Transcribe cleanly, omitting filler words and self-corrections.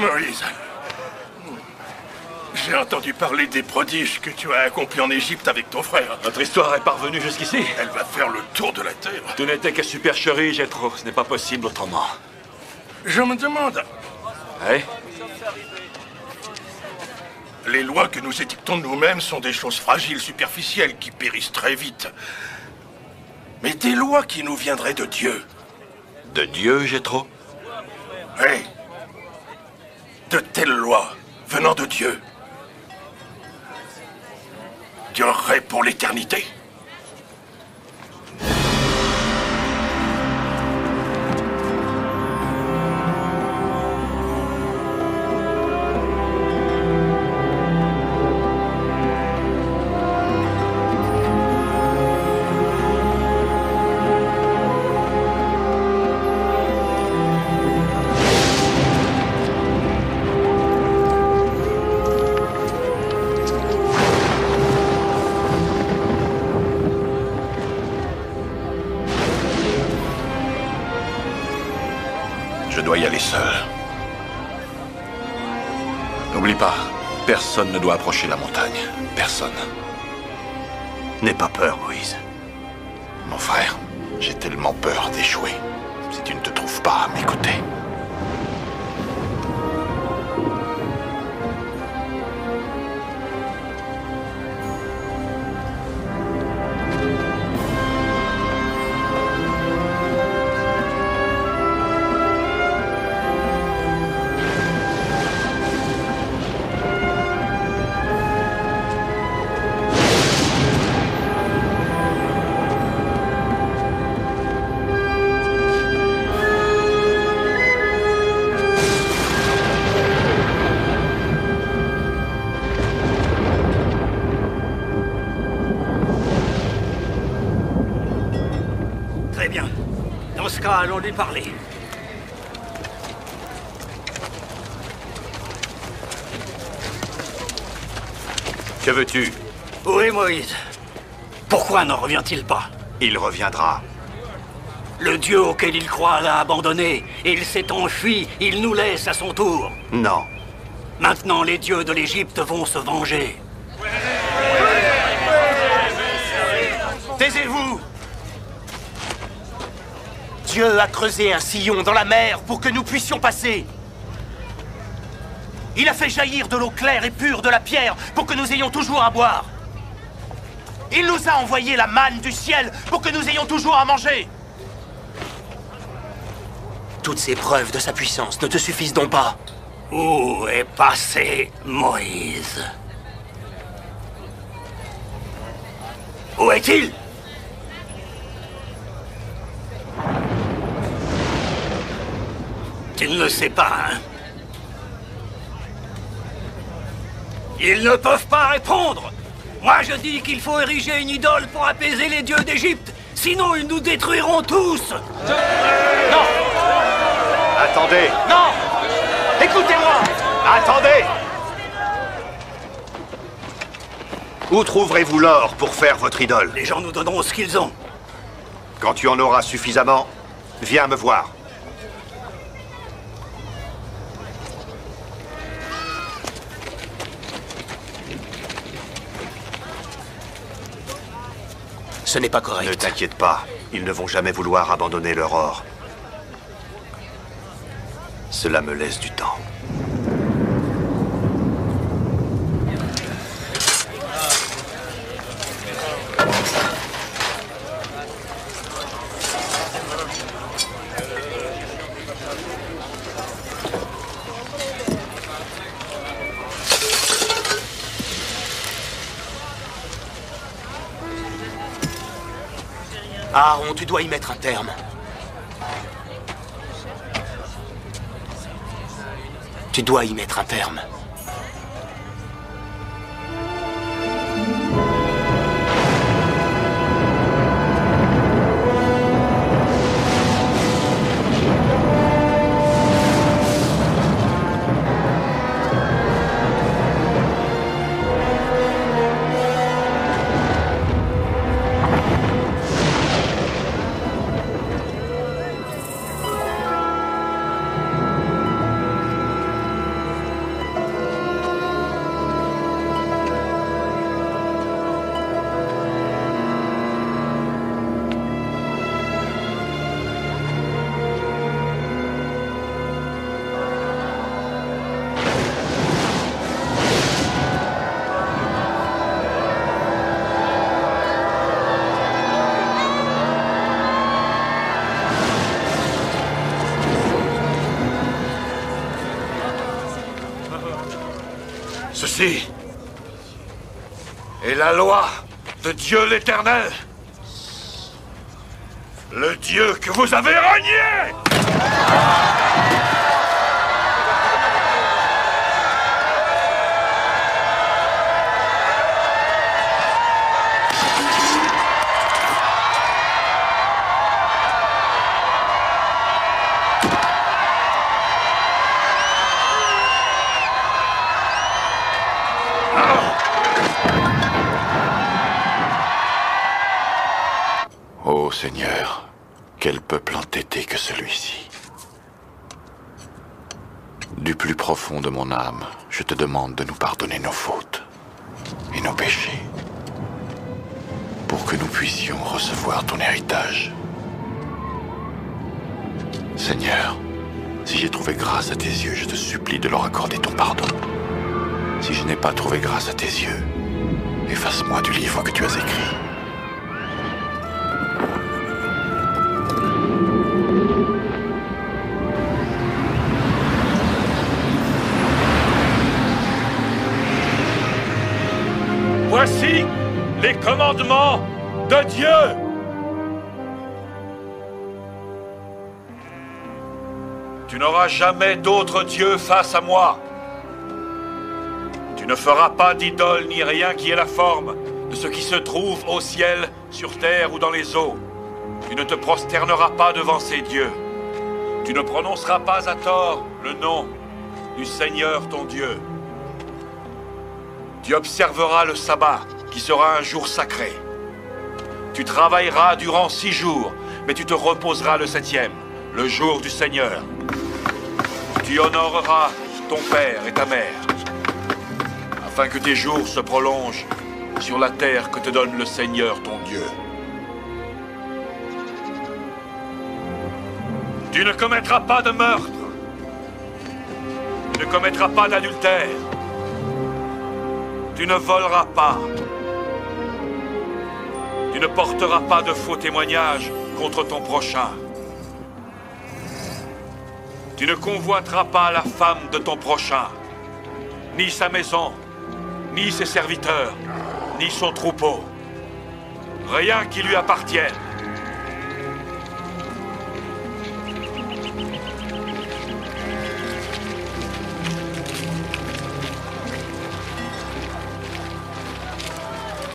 Moïse, j'ai entendu parler des prodiges que tu as accomplis en Égypte avec ton frère. Notre histoire est parvenue jusqu'ici. Elle va faire le tour de la terre. Tu n'étais que supercherie, Jéthro. Ce n'est pas possible autrement. Je me demande, Oui? les lois que nous édictons nous-mêmes sont des choses fragiles, superficielles, qui périssent très vite. Mais des lois qui nous viendraient de Dieu. De Dieu, Jéthro? Oui. De telles lois venant de Dieu dureraient pour l'éternité. Je dois y aller seul. N'oublie pas, personne ne doit approcher la montagne. Personne. N'aie pas peur, Moïse. Mon frère, j'ai tellement peur d'échouer. Si tu ne te trouves pas à m'écouter. Très bien. Dans ce cas, allons lui parler. Que veux-tu? Où est Moïse? Pourquoi n'en revient-il pas? Il reviendra. Le Dieu auquel il croit l'a abandonné. Il s'est enfui. Il nous laisse à son tour. Non. Maintenant, les dieux de l'Égypte vont se venger. Taisez-vous! Dieu a creusé un sillon dans la mer pour que nous puissions passer. Il a fait jaillir de l'eau claire et pure de la pierre pour que nous ayons toujours à boire. Il nous a envoyé la manne du ciel pour que nous ayons toujours à manger. Toutes ces preuves de sa puissance ne te suffisent donc pas? Où est passé Moïse? Où est-il? Tu ne le sais pas, hein? Ils ne peuvent pas répondre! Moi, je dis qu'il faut ériger une idole pour apaiser les dieux d'Égypte. Sinon, ils nous détruiront tous! Non! Attendez! Non! Écoutez-moi! Attendez! Où trouverez-vous l'or pour faire votre idole? Les gens nous donneront ce qu'ils ont. Quand tu en auras suffisamment, viens me voir. Ce n'est pas correct. Ne t'inquiète pas, ils ne vont jamais vouloir abandonner leur or. Cela me laisse du temps. Aaron, tu dois y mettre un terme. Tu dois y mettre un terme. Ceci est la loi de Dieu l'Éternel. Le Dieu que vous avez renié! Ô Seigneur, quel peuple entêté que celui-ci. Du plus profond de mon âme, je te demande de nous pardonner nos fautes et nos péchés, pour que nous puissions recevoir ton héritage. Seigneur, si j'ai trouvé grâce à tes yeux, je te supplie de leur accorder ton pardon. Si je n'ai pas trouvé grâce à tes yeux, efface-moi du livre que tu as écrit. Voici les commandements de Dieu. Tu n'auras jamais d'autre Dieu face à moi. Tu ne feras pas d'idole ni rien qui ait la forme de ce qui se trouve au ciel, sur terre ou dans les eaux. Tu ne te prosterneras pas devant ces dieux. Tu ne prononceras pas à tort le nom du Seigneur ton Dieu. Tu observeras le sabbat, qui sera un jour sacré. Tu travailleras durant 6 jours, mais tu te reposeras le 7e, le jour du Seigneur. Tu honoreras ton père et ta mère, afin que tes jours se prolongent sur la terre que te donne le Seigneur ton Dieu. Tu ne commettras pas de meurtre. Tu ne commettras pas d'adultère. Tu ne voleras pas. Tu ne porteras pas de faux témoignages contre ton prochain. Tu ne convoiteras pas la femme de ton prochain, ni sa maison, ni ses serviteurs, ni son troupeau. Rien qui lui appartienne.